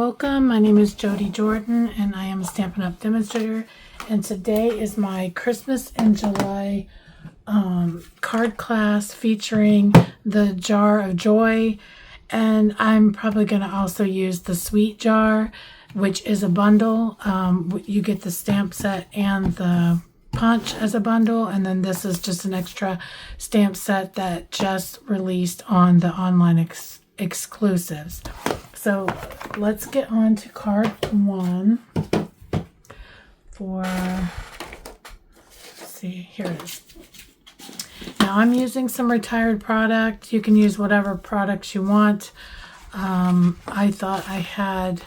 Welcome, my name is Jody Jordan and I am a Stampin' Up! Demonstrator, and today is my Christmas in July card class featuring the Jar of Joy, and I'm probably going to also use the Sweet Jar, which is a bundle. You get the stamp set and the punch as a bundle, and then this is just an extra stamp set that just released on the online exclusives. So let's get on to card 1 for, let's see, here it is. Now I'm using some retired product. You can use whatever products you want. I thought I had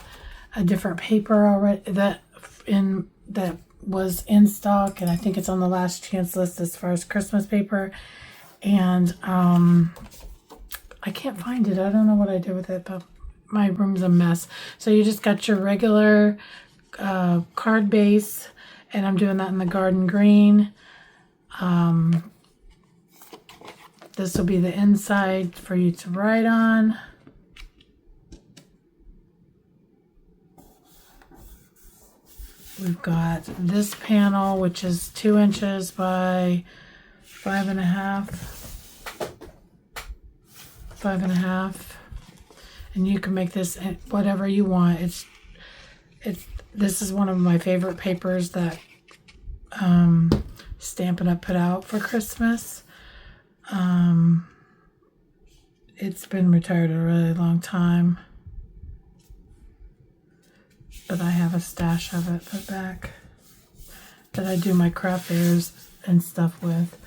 a different paper already that was in stock, and I think it's on the last chance list as far as Christmas paper. And I can't find it. I don't know what I did with it, but my room's a mess. So you just got your regular card base, and I'm doing that in the garden green. This will be the inside for you to write on. We've got this panel, which is 2 inches by 5.5, 5.5. And you can make this whatever you want. This is one of my favorite papers that Stampin' Up! Put out for Christmas. It's been retired a really long time, but I have a stash of it put back that I do my craft fairs and stuff with.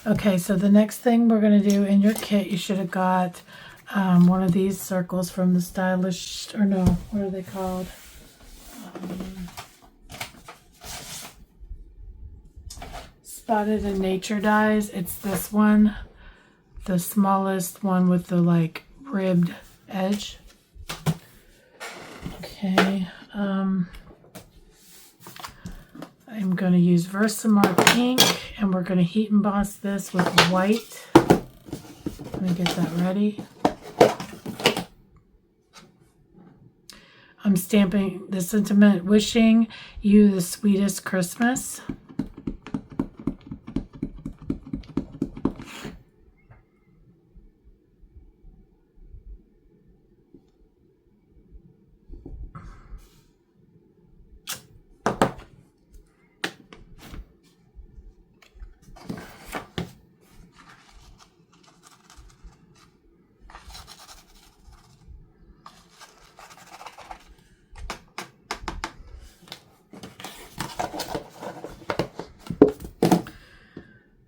Okay, so the next thing we're going to do in your kit, you should have got one of these circles from the Stylish, or no, what are they called? Spotted in Nature dies. It's this one, the smallest one with the like ribbed edge. Okay, I'm going to use Versamark ink, and we're going to heat emboss this with white. Let me get that ready. I'm stamping the sentiment, wishing you the sweetest Christmas.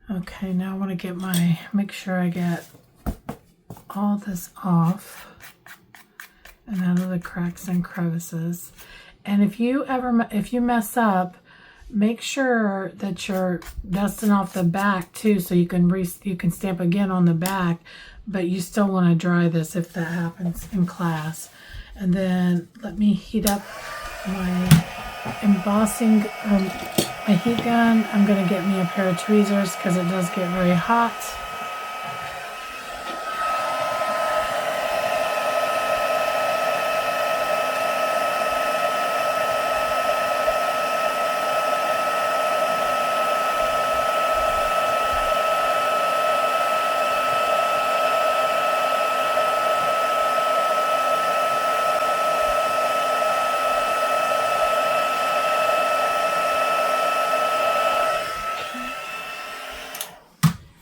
Okay, now I want to make sure I get all this off and out of the cracks and crevices. And if you mess up, make sure that you're dusting off the back too, so you can stamp again on the back, but you still want to dry this if that happens in class. And then let me heat up my embossing, my heat gun. I'm going to get me a pair of tweezers because it does get very hot.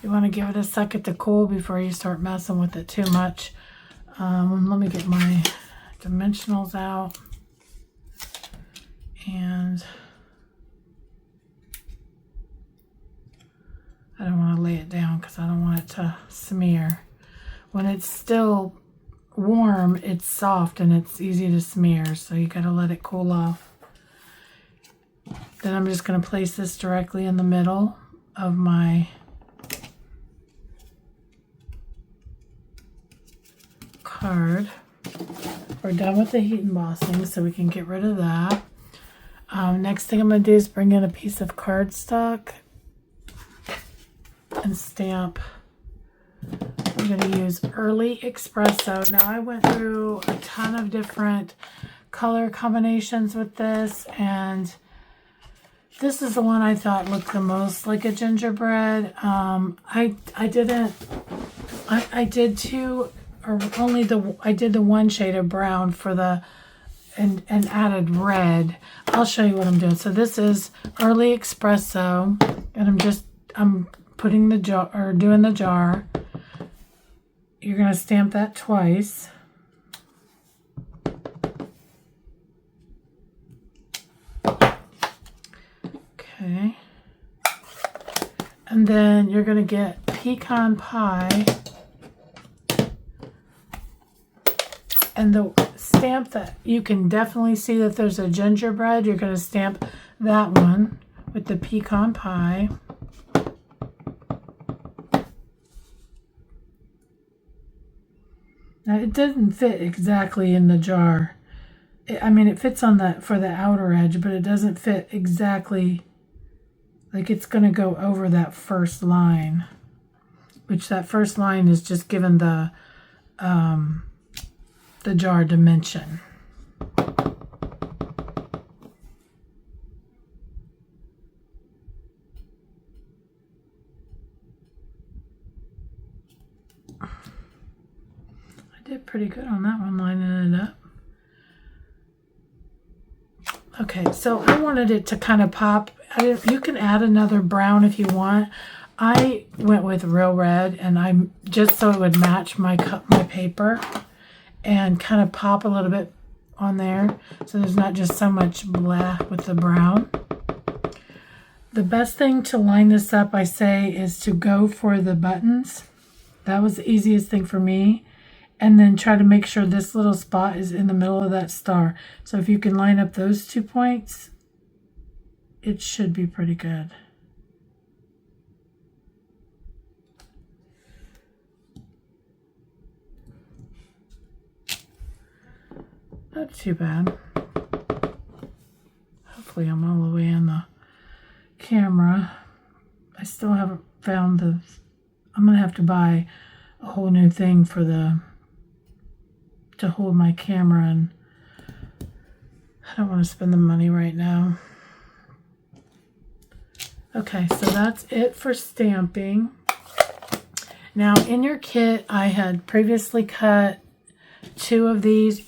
You want to give it a second to cool before you start messing with it too much. Let me get my dimensionals out. And I don't want to lay it down because I don't want it to smear. When it's still warm, it's soft and it's easy to smear, so you got to let it cool off. Then I'm just going to place this directly in the middle of my card. We're done with the heat embossing, so we can get rid of that. Next thing I'm going to do is bring in a piece of cardstock and stamp. I'm going to use Early Espresso. Now I went through a ton of different color combinations with this, and this is the one I thought looked the most like a gingerbread. I did two, or I did the one shade of brown for the, and added red. I'll show you what I'm doing. So this is early espresso, and I'm putting the jar, or doing the jar. You're going to stamp that twice. Okay. And then you're going to get pecan pie. And the stamp that you can definitely see that there's a gingerbread, you're going to stamp that one with the pecan pie. Now it doesn't fit exactly in the jar. It fits on for the outer edge, but it doesn't fit exactly. Like, it's going to go over that first line, which that first line is just given the jar dimension. I did pretty good on that one, lining it up. Okay, so I wanted it to kind of pop. You can add another brown if you want. I went with real red, and just so it would match my paper and kind of pop a little bit on there, so there's not just so much blah with the brown. The best thing to line this up, I say, is to go for the buttons. That was the easiest thing for me. And then try to make sure this little spot is in the middle of that star. So if you can line up those 2 points, it should be pretty good. Not too bad. Hopefully I'm all the way in the camera. I still haven't found I'm going to have to buy a whole new thing for to hold my camera, and I don't want to spend the money right now. Okay, so that's it for stamping. Now in your kit, I had previously cut 2 of these.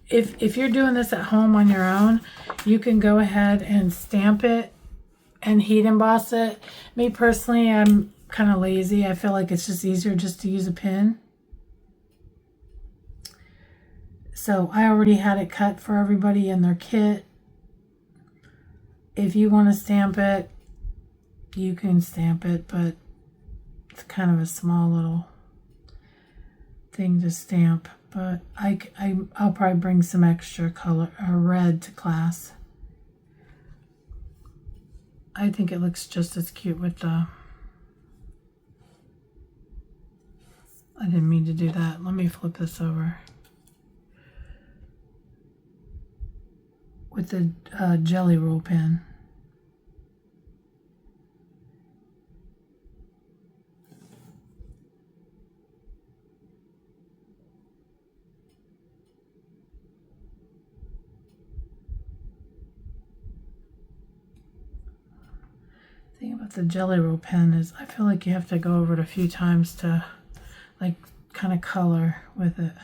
If you're doing this at home on your own, you can go ahead and stamp it and heat emboss it. Me personally, I'm kind of lazy. I feel like it's just easier just to use a pen. So I already had it cut for everybody in their kit. If you want to stamp it, you can stamp it, but it's kind of a small little thing to stamp. But I'll probably bring some extra color or red to class. I think it looks just as cute with the... I didn't mean to do that. Let me flip this over. With the jelly roll pen. The thing about the jelly roll pen is I feel like you have to go over it a few times to like kind of color with it.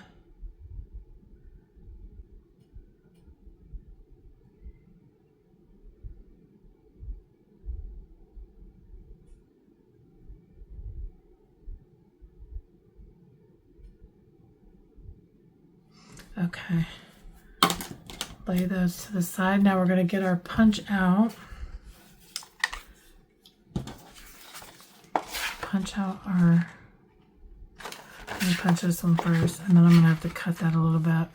Okay, lay those to the side. Now we're going to get our punch out. Punch out our... Let me punch this one first, and then I'm going to have to cut that a little bit.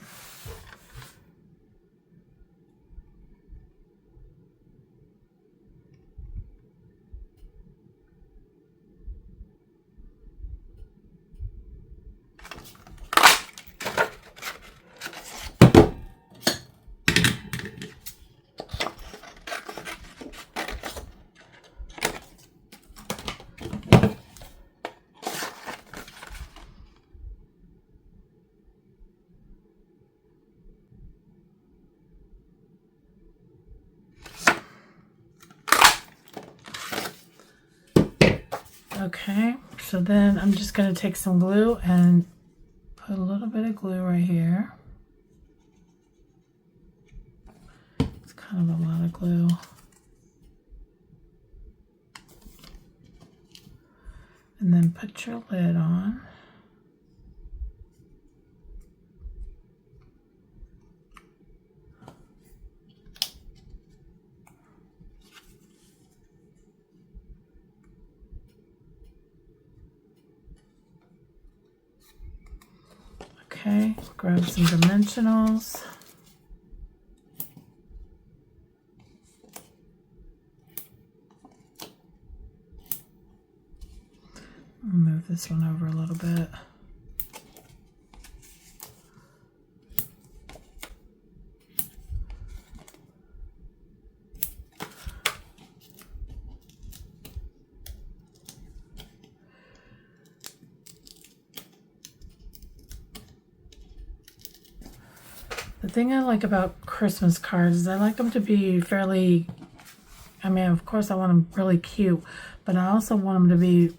Okay, so then I'm just going to take some glue and put a little bit of glue right here. It's kind of a lot of glue. And then put your lid on. Okay, grab some dimensionals. Move this one over a little bit. The thing I like about Christmas cards is I like them to be fairly, I mean, of course I want them really cute, but I also want them to be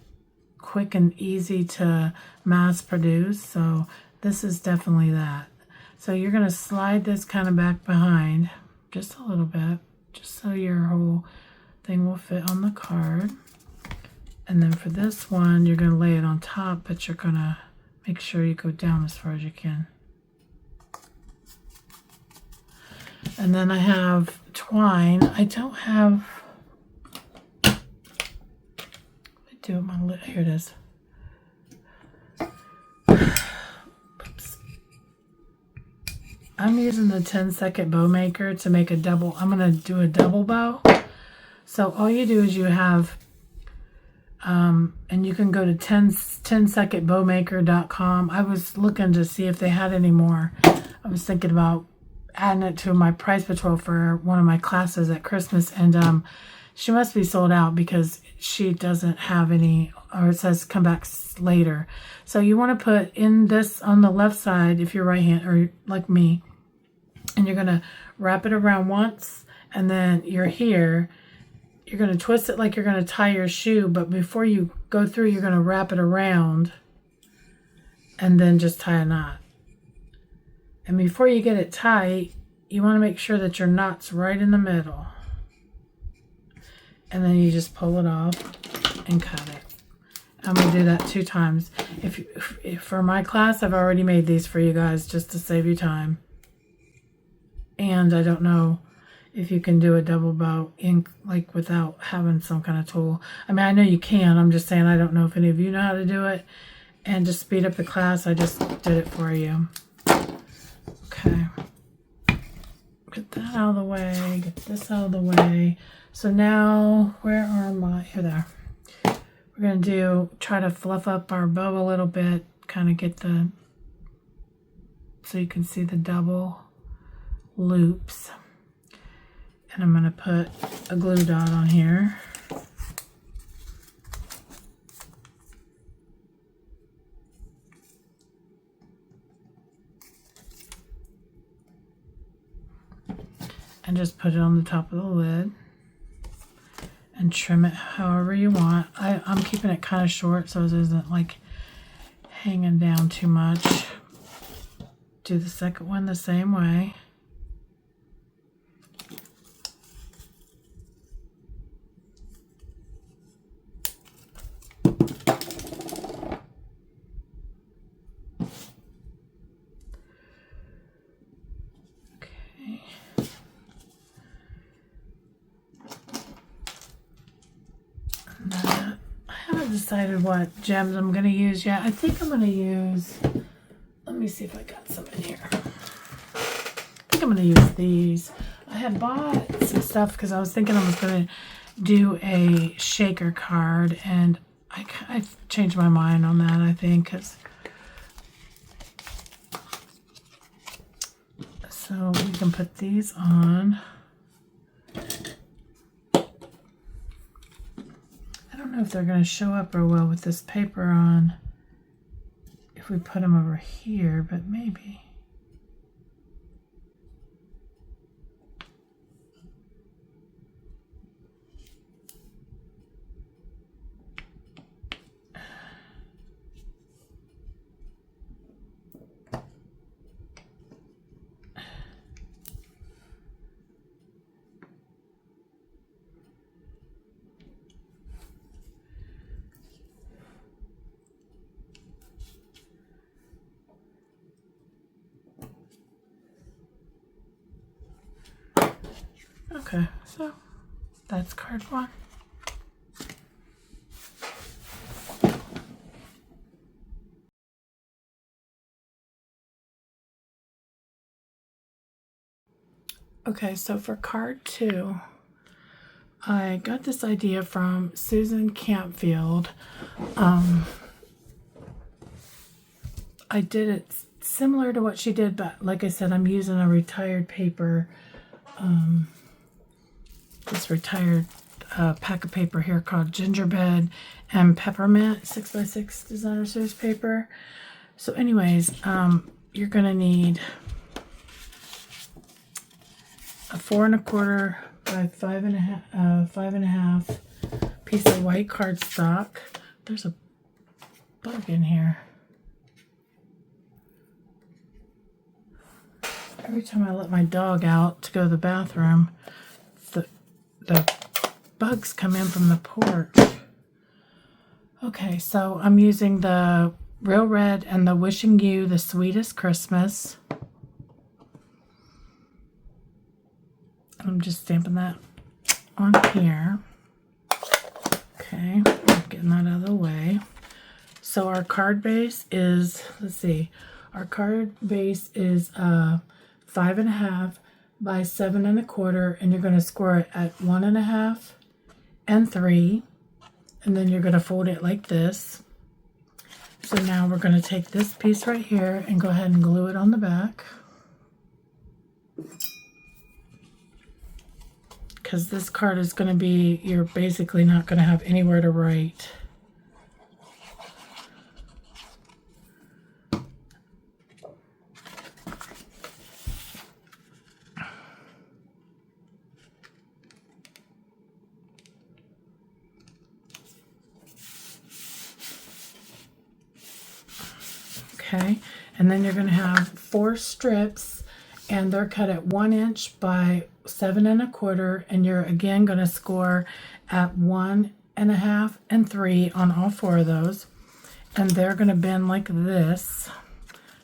quick and easy to mass produce. So this is definitely that. So you're going to slide this kind of back behind just a little bit, just so your whole thing will fit on the card. And then for this one, you're going to lay it on top, but you're going to make sure you go down as far as you can. And then I have twine. I don't have, do it my lid. Here it is. Oops. I'm using the 10-second bow maker to make a double. I'm going to do a double bow. So all you do is you have, and you can go to 10secondbowmaker.com. I was looking to see if they had any more. I was thinking about adding it to my prize patrol for one of my classes at Christmas, and she must be sold out because she doesn't have any, or it says come back later. So you want to put in this on the left side if you're right hand, or like me, and you're going to wrap it around once, and then you're here, you're going to twist it like you're going to tie your shoe, but before you go through, you're going to wrap it around and then just tie a knot. And before you get it tight, you want to make sure that your knot's right in the middle. And then you just pull it off and cut it. I'm going to do that 2 times. If for my class, I've already made these for you guys just to save you time. And I don't know if you can do a double bow like without having some kind of tool. I mean, I know you can. I'm just saying I don't know if any of you know how to do it. And to speed up the class, I just did it for you. Okay, get that out of the way, get this out of the way. So now, where are my, here they are. We're going to try to fluff up our bow a little bit, kind of get the, so you can see the double loops. And I'm going to put a glue dot on here. And just put it on the top of the lid and trim it however you want. I'm keeping it kind of short so it isn't like hanging down too much. Do the second one the same way. Decided what gems I'm going to use yet. I think I'm going to use, let me see if I got some in here. I think I'm going to use these. I had bought some stuff because I was thinking I was going to do a shaker card, and I changed my mind on that, I think. So we can put these on. I don't know if they're going to show up real well with this paper on if we put them over here, but maybe. Okay, so that's card 1. Okay, so for card 2, I got this idea from Susan Campfield. I did it similar to what she did, but like I said, I'm using a retired paper, this retired pack of paper here called Gingerbread and Peppermint 6x6 designer series paper. So anyways, you're going to need a 4 1/4 by 5.5 piece of white cardstock. There's a bug in here. Every time I let my dog out to go to the bathroom, the bugs come in from the porch. Okay, so I'm using the Real Red and the Wishing You the Sweetest Christmas. I'm just stamping that on here. Okay, getting that out of the way. So our card base is, let's see, our card base is 5.5 by 7 1/4, and you're going to score it at 1.5 and 3, and then you're going to fold it like this. So now we're going to take this piece right here and go ahead and glue it on the back, because this card is going to be, you're basically not going to have anywhere to write. Okay, and then you're going to have 4 strips, and they're cut at 1 inch by 7 1/4, and you're again going to score at 1.5 and 3 on all 4 of those, and they're going to bend like this.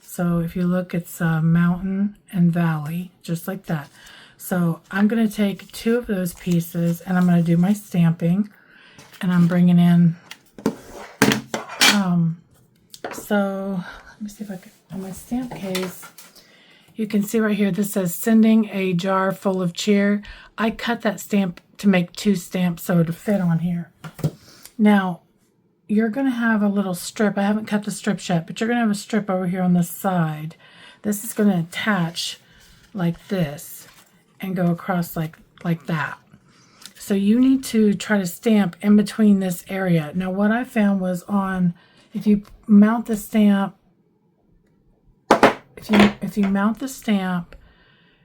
So if you look, it's mountain and valley, just like that. So I'm going to take 2 of those pieces, and I'm going to do my stamping, and I'm bringing in so let me see if I can, on my stamp case, you can see right here, this says sending a jar full of cheer. I cut that stamp to make 2 stamps so to fit on here. Now, you're going to have a little strip. I haven't cut the strips yet, but you're going to have a strip over here on the side. This is going to attach like this and go across like that. So you need to try to stamp in between this area. Now, what I found was if you mount the stamp, if you mount the stamp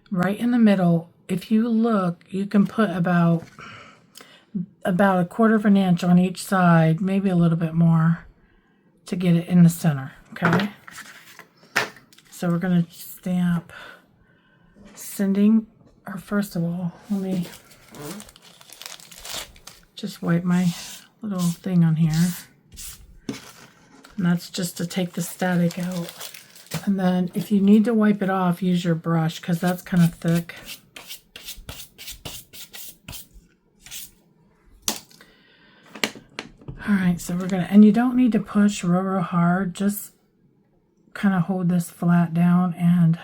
right in the middle, if you look, you can put about 1/4 of an inch on each side, maybe a little bit more, to get it in the center. Okay, so we're going to stamp sending, or first of all, let me just wipe my little thing on here. And that's just to take the static out. And then if you need to wipe it off, use your brush, because that's kind of thick. All right, so we're going to, and you don't need to push real hard. Just kind of hold this flat down and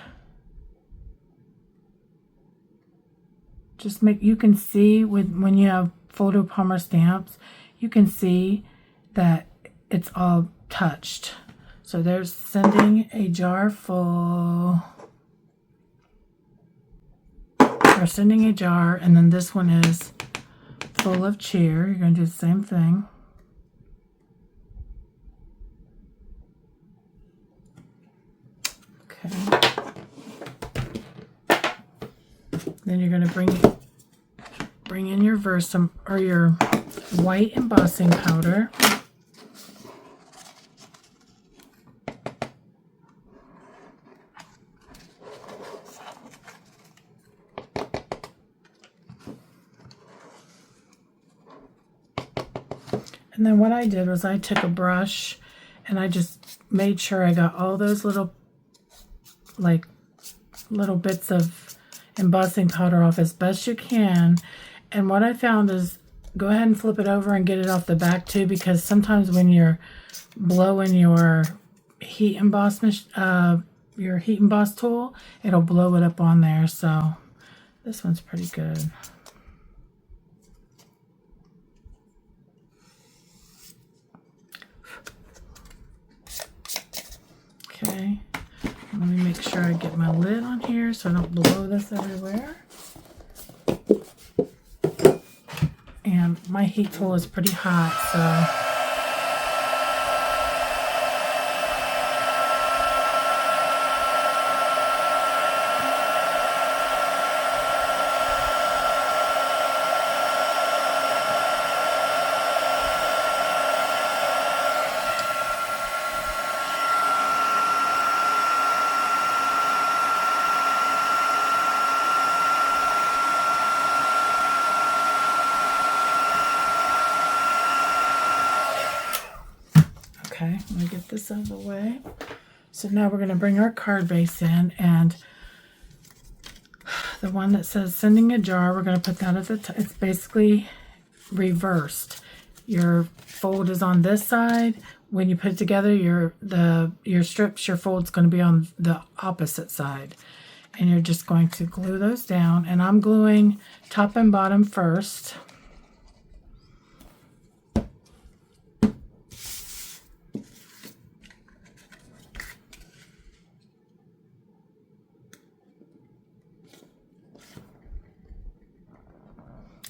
just make, you can see when you have photo Palmer stamps, you can see that it's all touched. So there's sending a jar full, or sending a jar, and then this one is full of cheer. You're going to do the same thing. Okay. Then you're going to bring in your Versum, or your white embossing powder. And then what I did was I took a brush and I just made sure I got all those little bits of embossing powder off as best you can. And what I found is go ahead and flip it over and get it off the back too, because sometimes when you're blowing your heat emboss tool, it'll blow it up on there. So this one's pretty good. Okay, let me make sure I get my lid on here so I don't blow this everywhere. And my heat tool is pretty hot, so okay, let me get this out of the way. So now we're going to bring our card base in, and the one that says sending a jar, we're going to put that at the top. It's basically reversed. Your fold is on this side. When you put it together, your strips, your fold's going to be on the opposite side. And you're just going to glue those down. And I'm gluing top and bottom first.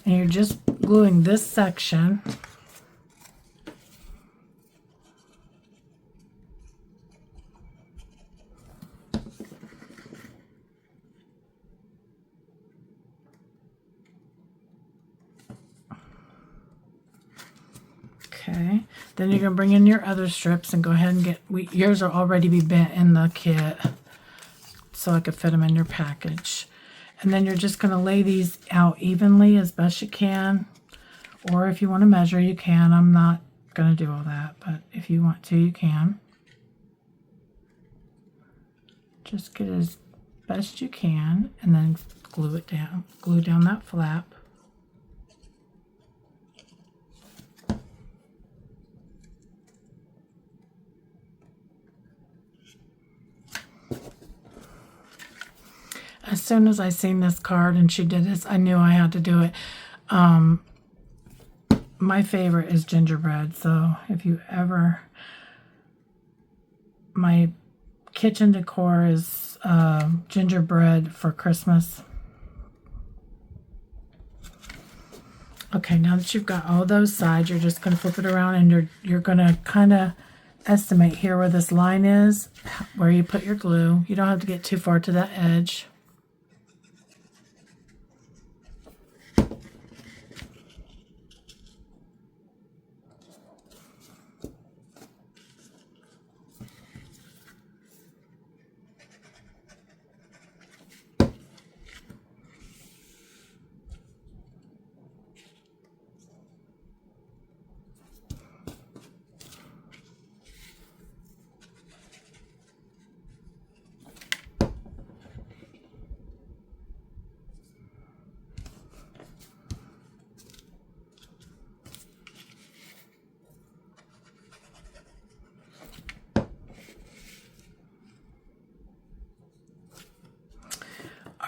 And you're just gluing this section. Okay, then you're going to bring in your other strips and go ahead and get, yours will already be bent in the kit, so I could fit them in your package. And then you're just going to lay these out evenly as best you can. Or if you want to measure, you can. I'm not going to do all that, but if you want to, you can. Just get as best you can and then glue it down. Glue down that flap. As soon as I seen this card and she did this, I knew I had to do it. My favorite is gingerbread. So if you ever, my kitchen decor is gingerbread for Christmas. Okay, now that you've got all those sides, you're just going to flip it around, and you're going to kind of estimate here where this line is, where you put your glue. You don't have to get too far to that edge.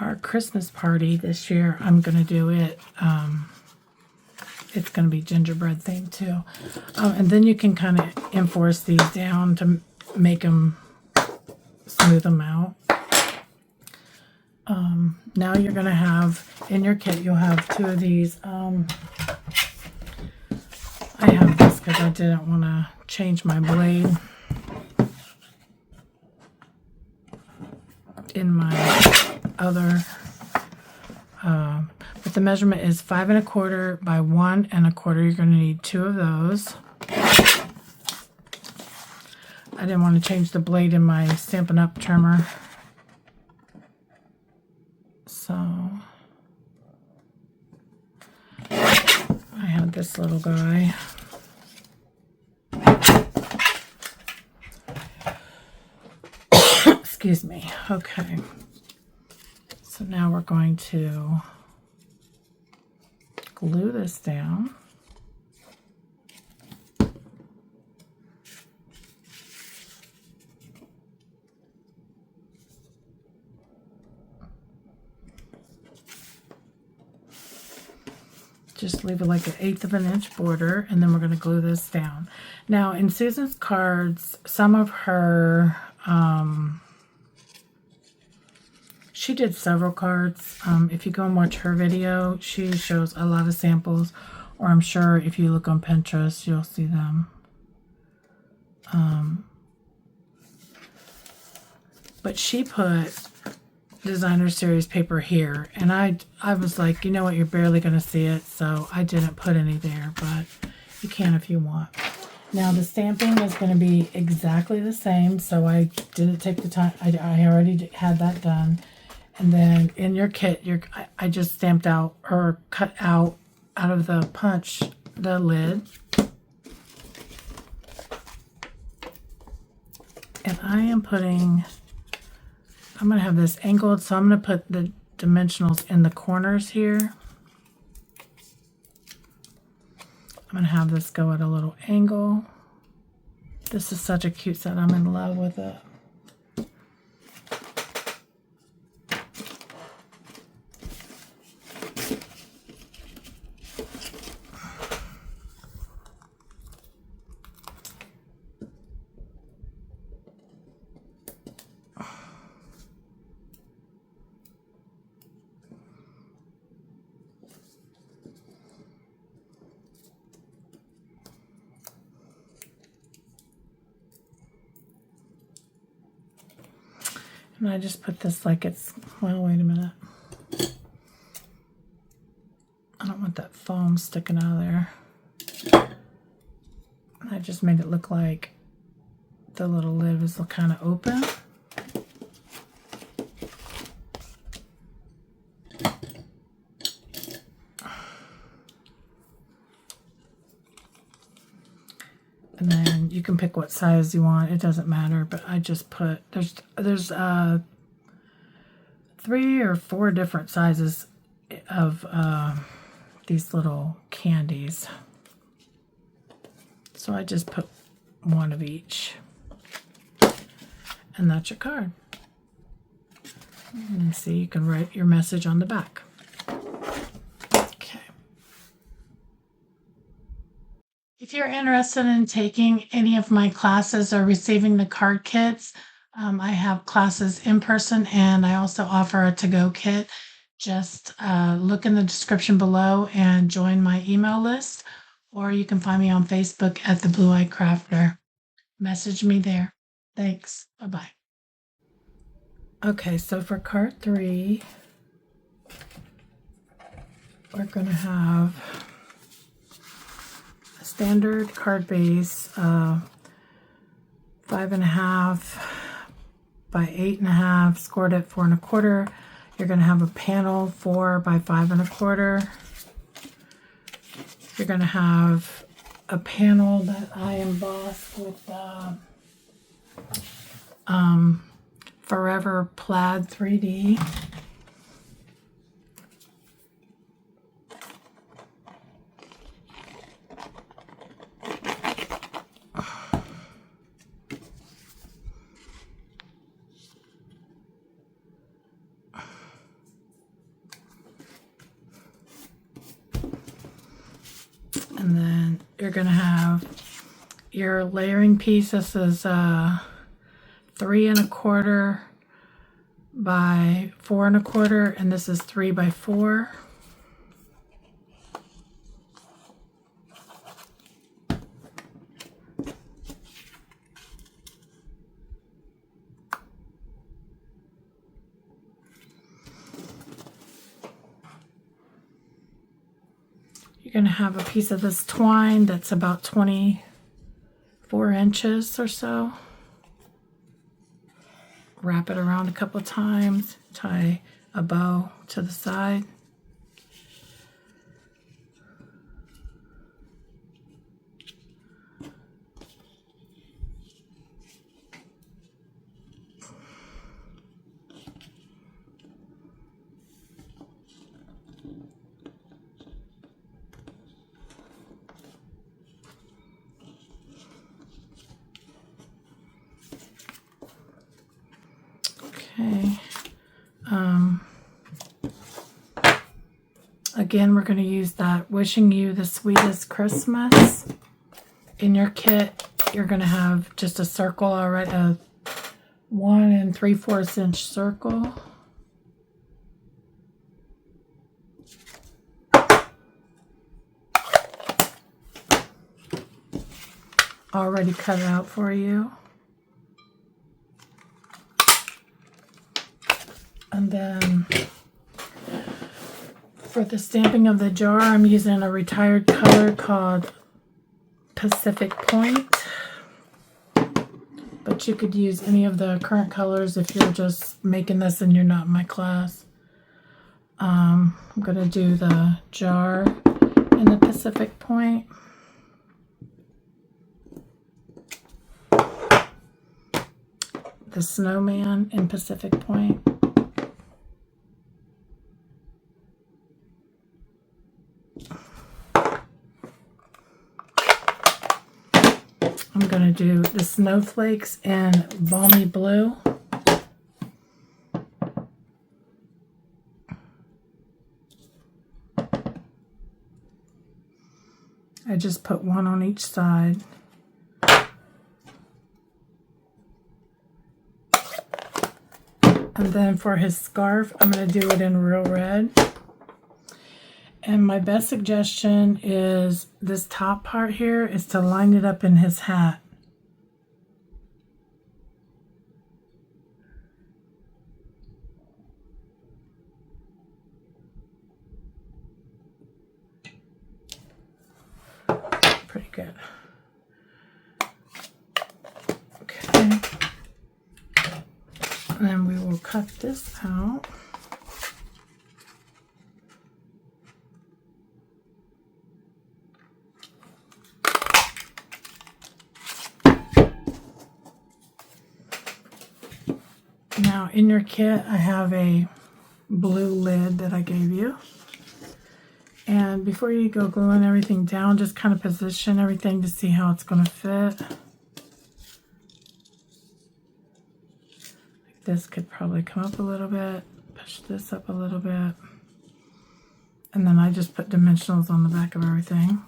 Our Christmas party this year, I'm going to do it, it's going to be gingerbread themed too. And then you can kind of enforce these down to make them, smooth them out. Now you're going to have, in your kit, you'll have two of these. I have this because I didn't want to change my blade in my other, but the measurement is 5 1/4 by 1 1/4. You're going to need 2 of those. I didn't want to change the blade in my Stampin' Up trimmer, so I have this little guy. Excuse me. Okay. So now we're going to glue this down. Just leave it like 1/8 of an inch border, and then we're going to glue this down. Now in Susan's cards, some of her, she did several cards. If you go and watch her video, she shows a lot of samples, or I'm sure if you look on Pinterest, you'll see them. But she put designer series paper here, and I was like, you know what, you're barely going to see it, so I didn't put any there, but you can if you want. Now the stamping is going to be exactly the same, so I didn't take the time. I already had that done. And then in your kit, I just stamped out or cut out of the punch the lid. And I'm going to have this angled, so I'm going to put the dimensionals in the corners here. I'm going to have this go at a little angle. This is such a cute set. I'm in love with it. And I just put this like it's, well, wait a minute. I don't want that foam sticking out of there. I just made it look like the little lid was kind of open. And then you can pick what size you want. It doesn't matter, but I just put, there's 3 or 4 different sizes of these little candies. So I just put 1 of each. And that's your card. And see, you can write your message on the back. If you're interested in taking any of my classes or receiving the card kits, I have classes in person, and I also offer a to-go kit. Just look in the description below and join my email list, or you can find me on Facebook at The Blue-Eyed Crafter. Message me there. Thanks. Bye-bye. Okay, so for card 3, we're going to have standard card base, 5.5 by 8.5, scored at 4 1/4. You're going to have a panel 4 by 5 1/4. You're going to have a panel that I embossed with Forever Plaid 3D. And then you're going to have your layering piece. This is 3 1/4 by 4 1/4, and this is 3 by 4. You're going to have a piece of this twine that's about 24 inches or so. Wrap it around a couple of times, tie a bow to the side. Okay. Again, we're going to use that Wishing You the Sweetest Christmas. In your kit, you're going to have just a circle already, a 1 3/4 inch circle. Already cut out for you. And then for the stamping of the jar, I'm using a retired color called Pacific Point. But you could use any of the current colors if you're just making this and you're not in my class. I'm going to do the jar in the Pacific Point. The snowman in Pacific Point. I'm going to do the snowflakes in Balmy Blue. I just put one on each side. And then for his scarf, I'm going to do it in Real Red. And my best suggestion is this top part here is to line it up in his hat. Pretty good. Okay. And then we will cut this out. Now in your kit, I have a blue lid that I gave you. And before you go gluing everything down, just kind of position everything to see how it's going to fit. This could probably come up a little bit, push this up a little bit. And then I just put dimensionals on the back of everything.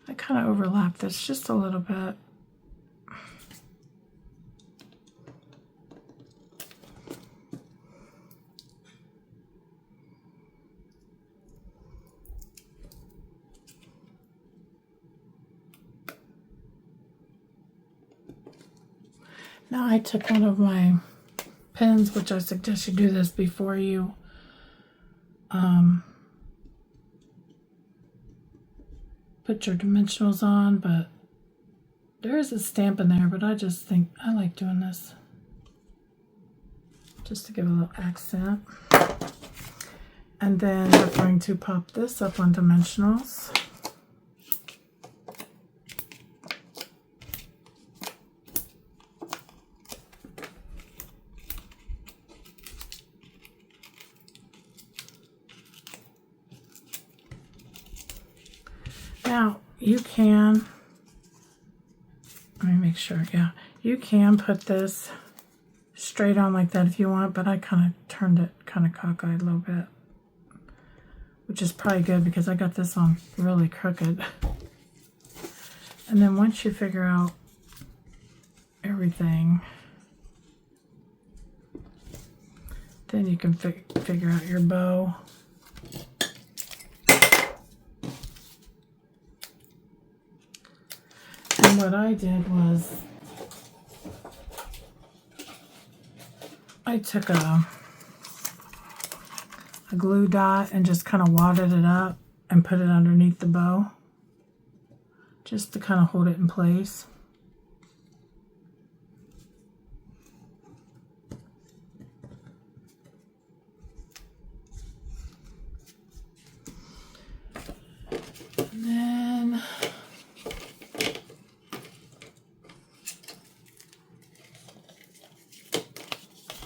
I kind of overlap this just a little bit. Now I took one of my pens, which I suggest you do this before you put your dimensionals on, but there is a stamp in there, but I just think I like doing this just to give a little accent. And then we're going to pop this up on dimensionals. Now, you can, let me make sure, yeah, you can put this straight on like that if you want, but I kind of turned it kind of cockeyed a little bit, which is probably good because I got this on really crooked. And then once you figure out everything, then you can figure out your bow. And what I did was I took a glue dot and just kind of wadded it up and put it underneath the bow just to kind of hold it in place. And then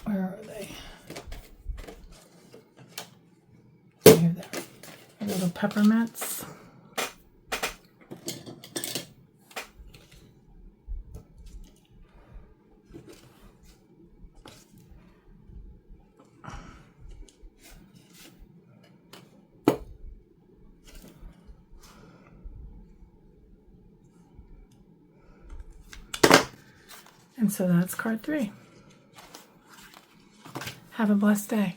where are they? Here they are. Little peppermints. And so that's card 3. Have a blessed day.